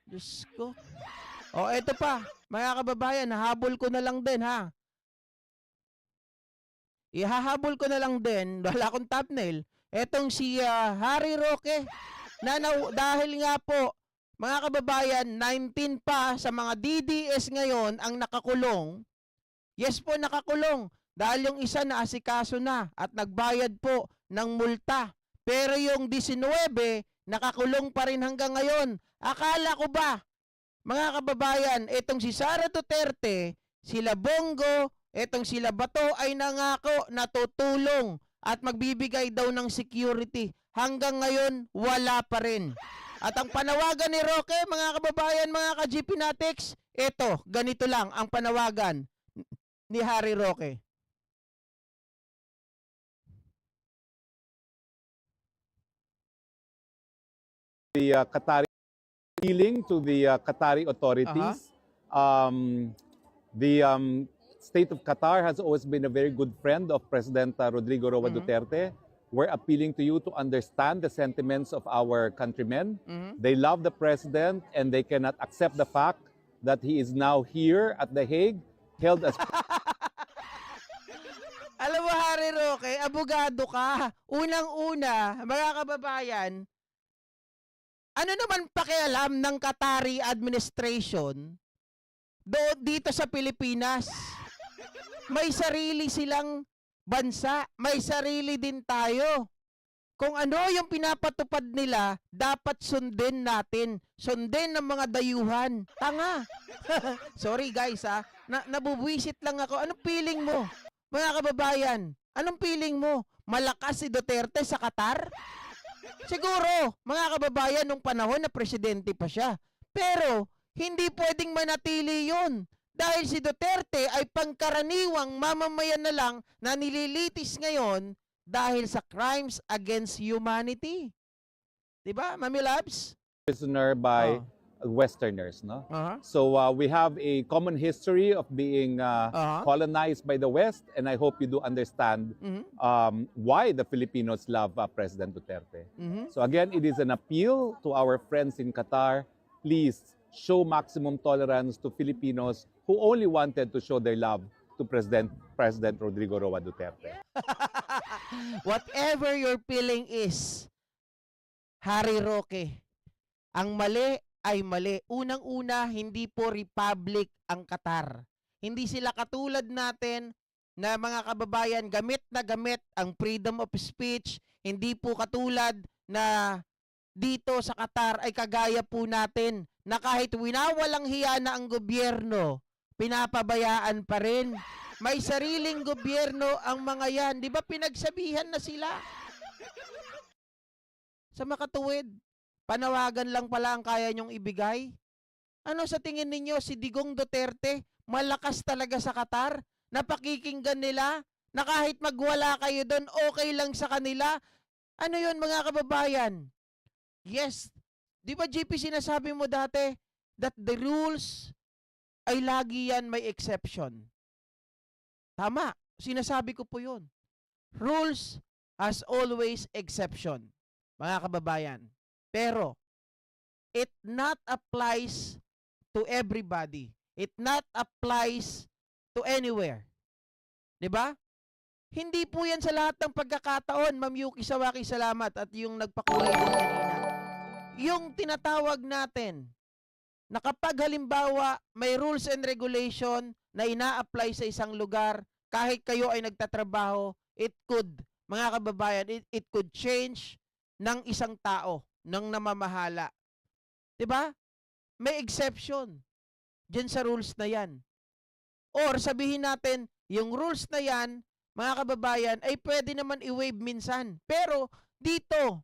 Diyos ko. O, eto pa. Mga kababayan, hahabol ko na lang din, ha? Ihahabol ko na lang din, wala akong thumbnail, etong si Harry Roque, dahil nga po, mga kababayan, 19 pa sa mga DDS ngayon ang nakakulong. Yes po, nakakulong. Dahil yung isa na asikaso na at nagbayad po ng multa. Pero yung 19, nakakulong pa rin hanggang ngayon. Akala ko ba, mga kababayan, itong si Sara Duterte, sila Bongo, etong sila Bato ay nangako na tutulong at magbibigay daw ng security. Hanggang ngayon, wala pa rin. At ang panawagan ni Roque, mga kababayan, mga ka-GP Natics, ito, ganito lang ang panawagan ni Harry Roque. The Qatari appealing to the Qatari authorities. The state of Qatar has always been a very good friend of President Rodrigo Roa Duterte. We're appealing to you to understand the sentiments of our countrymen. They love the president and they cannot accept the fact that he is now here at The Hague, held as Alam mo, Harry Roque, abogado ka. Unang-una, mga kababayan, ano naman pakialam ng Qatari administration dito sa Pilipinas? May sarili silang bansa, may sarili din tayo. Kung ano yung pinapatupad nila, dapat sundin natin. Sundin ng mga dayuhan. Tanga. Sorry guys ha, nabubwisit lang ako. Anong feeling mo, mga kababayan? Anong feeling mo? Malakas si Duterte sa Qatar? Siguro, mga kababayan, nung panahon na presidente pa siya. Pero, hindi pwedeng manatili yun. Dahil si Duterte ay pangkaraniwang mamamayan na lang na nililitis ngayon dahil sa crimes against humanity. Diba, Mami Labs? prisoner by Westerners, no? So we have a common history of being colonized by the West, and I hope you do understand why the Filipinos love President Duterte. So again, it is an appeal to our friends in Qatar. Please show maximum tolerance to Filipinos who only wanted to show their love to President Rodrigo Roa Duterte. Whatever your feeling is, Harry Roque, ang mali ay mali. Unang-una, hindi po republic ang Qatar. Hindi sila katulad natin na mga kababayan, gamit na gamit ang freedom of speech. Hindi po katulad na dito sa Qatar ay kagaya po natin na kahit winawalang hiya na ang gobyerno, pinapabayaan pa rin. May sariling gobyerno ang mga yan. Di ba pinagsabihan na sila? Sa makatuwid, panawagan lang pala ang kaya nyong ibigay. Ano sa tingin ninyo, si Digong Duterte, malakas talaga sa Qatar? Napakikinggan nila? Na kahit magwala kayo doon, okay lang sa kanila? Ano yun, mga kababayan? Yes, di ba GP sinasabi mo dati that the rules ay lagi yan may exception? Tama, sinasabi ko po yun. Rules as always exception, mga kababayan. Pero, it not applies to everybody. It not applies to anywhere. Diba? Hindi po yan sa lahat ng pagkakataon, Ma'am Yuki Sawaki, salamat, at yung nagpakulay din kanina. Yung tinatawag natin, na kapag halimbawa may rules and regulation na ina-apply sa isang lugar, kahit kayo ay nagtatrabaho, it could, mga kababayan, it could change ng isang tao, ng namamahala. Diba? May exception dyan sa rules na yan. Or sabihin natin, yung rules na yan, mga kababayan, ay pwede naman i-waive minsan. Pero dito,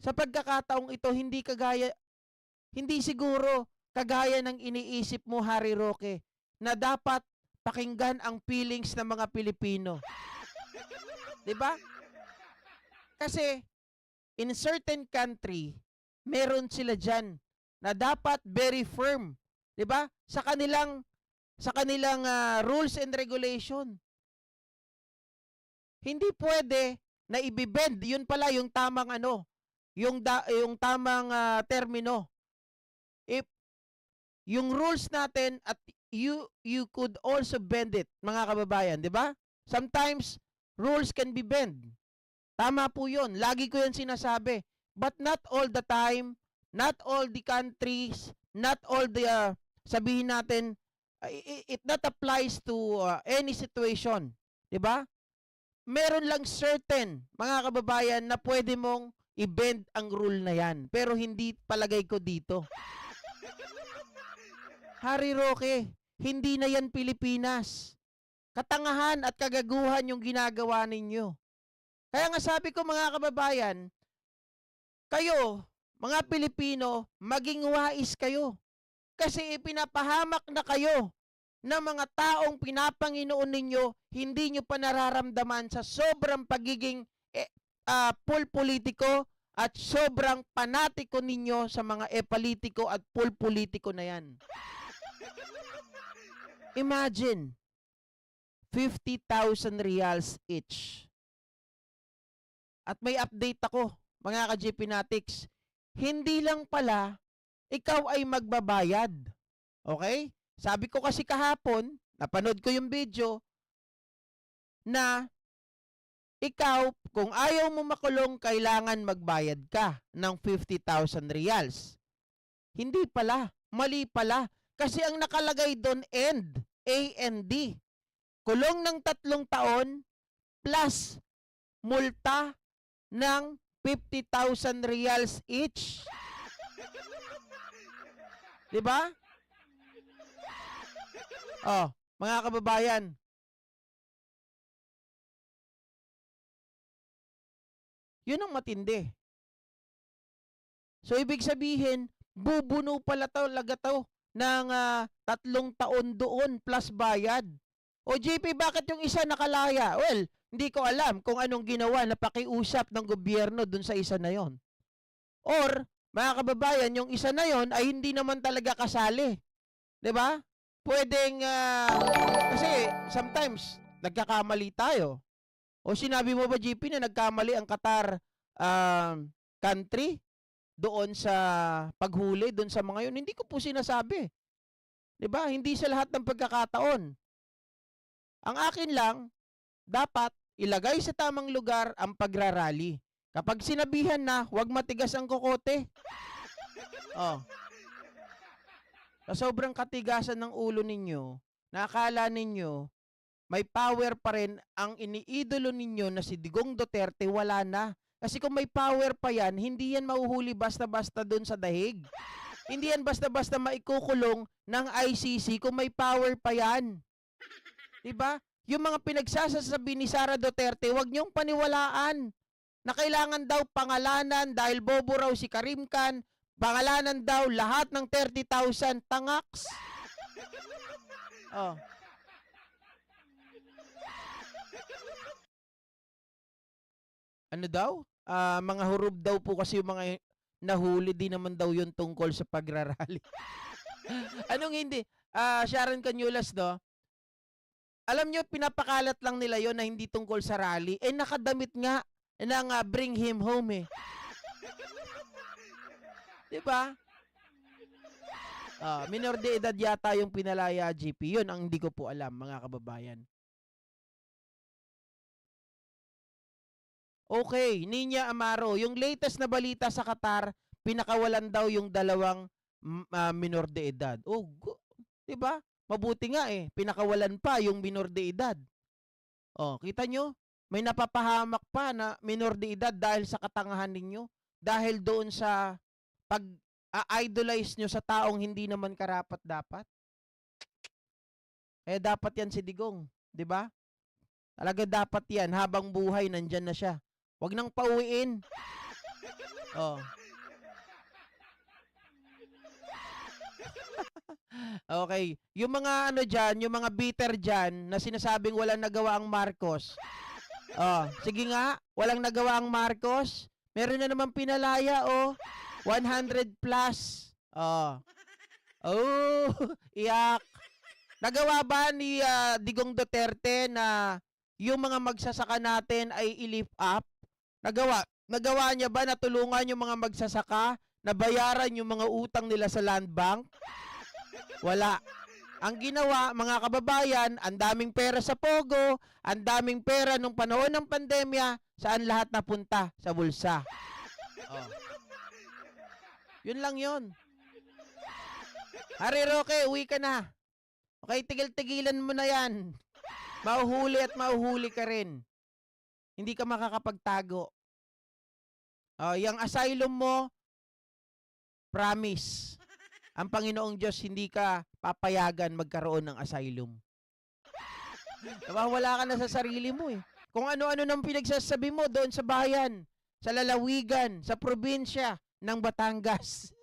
sa pagkakataong ito, hindi siguro kagaya ng iniisip mo, Harry Roque, na dapat pakinggan ang feelings ng mga Pilipino. Diba? Kasi, in certain country, meron sila dyan na dapat very firm, 'di ba? Sa kanilang rules and regulation. Hindi pwede na ibibend, yun pala yung tamang yung tamang termino. if yung rules natin at you could also bend it, mga kababayan, di ba? Sometimes, rules can be bent. Tama po yun. Lagi ko yan sinasabi. But not all the time, not all the countries, not all the, sabihin natin, it not applies to any situation. Diba? Meron lang certain, mga kababayan, na pwede mong i-bend ang rule na yan. Pero hindi palagay ko dito. Harry Roque, hindi na yan Pilipinas. Katangahan at kagaguhan yung ginagawa ninyo. Kaya nga sabi ko mga kababayan, kayo, mga Pilipino, maging wais kayo. Kasi ipinapahamak na kayo ng mga taong pinapanginoon ninyo, hindi nyo pa nararamdaman sa sobrang pagiging politiko at sobrang panatiko ninyo sa mga politiko at politiko na yan. Imagine, 50,000 reals each. At may update ako, mga ka-GP Natics. Hindi lang pala, ikaw ay magbabayad. Okay? Sabi ko kasi kahapon, napanood ko yung video, na ikaw, kung ayaw mo makulong, kailangan magbayad ka ng 50,000 reals. Hindi pala, mali pala. Kasi ang nakalagay doon, A&D. Kulong ng 3 taon plus multa ng 50,000 reals each. Diba? Oh, mga kababayan. Yun ang matindi. So, ibig sabihin, bubuno pala talaga to ng 3 taon doon plus bayad. O JP, bakit yung isa nakalaya? Well, hindi ko alam kung anong ginawa na pakiusap ng gobyerno dun sa isa na yon. Or, mga kababayan, yung isa na yon ay hindi naman talaga kasali. 'Di ba? Pwedeng, kasi sometimes, nagkakamali tayo. O sinabi mo ba, JP, na nagkamali ang Qatar country doon sa paghuli, doon sa mga yun? Hindi ko po sinasabi. 'Di ba? Hindi sa lahat ng pagkakataon. Ang akin lang, dapat ilagay sa tamang lugar ang pagrarally. Kapag sinabihan na, huwag matigas ang kokote. Oh. Sa sobrang katigasan ng ulo ninyo, nakakala ninyo, may power pa rin ang iniidolo ninyo na si Digong Duterte, wala na. Kasi kung may power pa yan, hindi yan mahuhuli basta-basta doon sa dahig. Hindi yan basta-basta maikukulong ng ICC kung may power pa yan. Diba? Yung mga pinagsasasabi ni Sara Duterte, wag niyong paniwalaan na kailangan daw pangalanan dahil bobo raw si Karim Khan, pangalanan daw lahat ng 30,000 tangaks. Oh. Ano daw? Mga hurub daw po kasi yung mga nahuli, din naman daw yun tungkol sa pagrarally. Anong hindi? Sharon Canulas, no? Alam nyo, pinapakalat lang nila yon na hindi tungkol sa rally. Eh, nakadamit nga ng bring him home eh. Diba? Minor de edad yata yung pinalaya, GP. Yun ang hindi ko po alam, mga kababayan. Okay, Ninya Amaro, yung latest na balita sa Qatar, pinakawalan daw yung 2 minor de edad. Oh, diba? Mabuti nga eh, pinakawalan pa yung minor de edad. Oh, kita nyo? May napapahamak pa na minor de edad dahil sa katangahan ninyo. Dahil doon sa pag-idolize nyo sa taong hindi naman karapat-dapat. Eh, dapat yan si Digong. Diba? Talaga dapat yan. Habang buhay, nandyan na siya. Huwag nang pauwiin. Oh. Okay. Yung mga ano dyan, yung mga bitter dyan, na sinasabing walang nagawa ang Marcos. Sige nga, walang nagawa ang Marcos. Meron na naman pinalaya, 100 plus. Iyak. Nagawa ba ni Digong Duterte na yung mga magsasaka natin ay i-lift up? Nagawa niya ba na tulungan yung mga magsasaka nabayaran yung mga utang nila sa land bank? Wala. Ang ginawa, mga kababayan, ang daming pera sa Pogo, ang daming pera nung panahon ng pandemya, saan lahat napunta? Sa bulsa. Oh. Yun lang yun. Hari Roque, uwi ka na. Okay, tigil-tigilan mo na yan. Mahuhuli at mahuhuli ka rin. Hindi ka makakapagtago. Yung asylum mo, promise. Ang Panginoong Diyos hindi ka papayagan magkaroon ng asylum. Wala ka na sa sarili mo eh. Kung ano-ano nang pinagsasabi mo doon sa bayan, sa lalawigan, sa probinsya ng Batangas.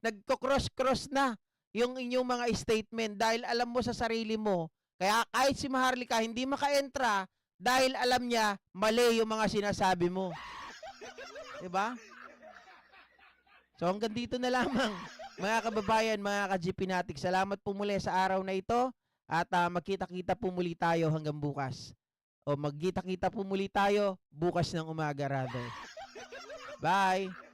Nagko-cross-cross na yung inyong mga statement dahil alam mo sa sarili mo. Kaya kahit si Maharlika hindi maka-entra dahil alam niya mali yung mga sinasabi mo. Diba? So hanggang dito na lamang mga kababayan, mga ka-GP Natik. Salamat po muli sa araw na ito at magkita-kita po muli tayo hanggang bukas. O magkita-kita po muli tayo bukas ng umaga rather. Bye!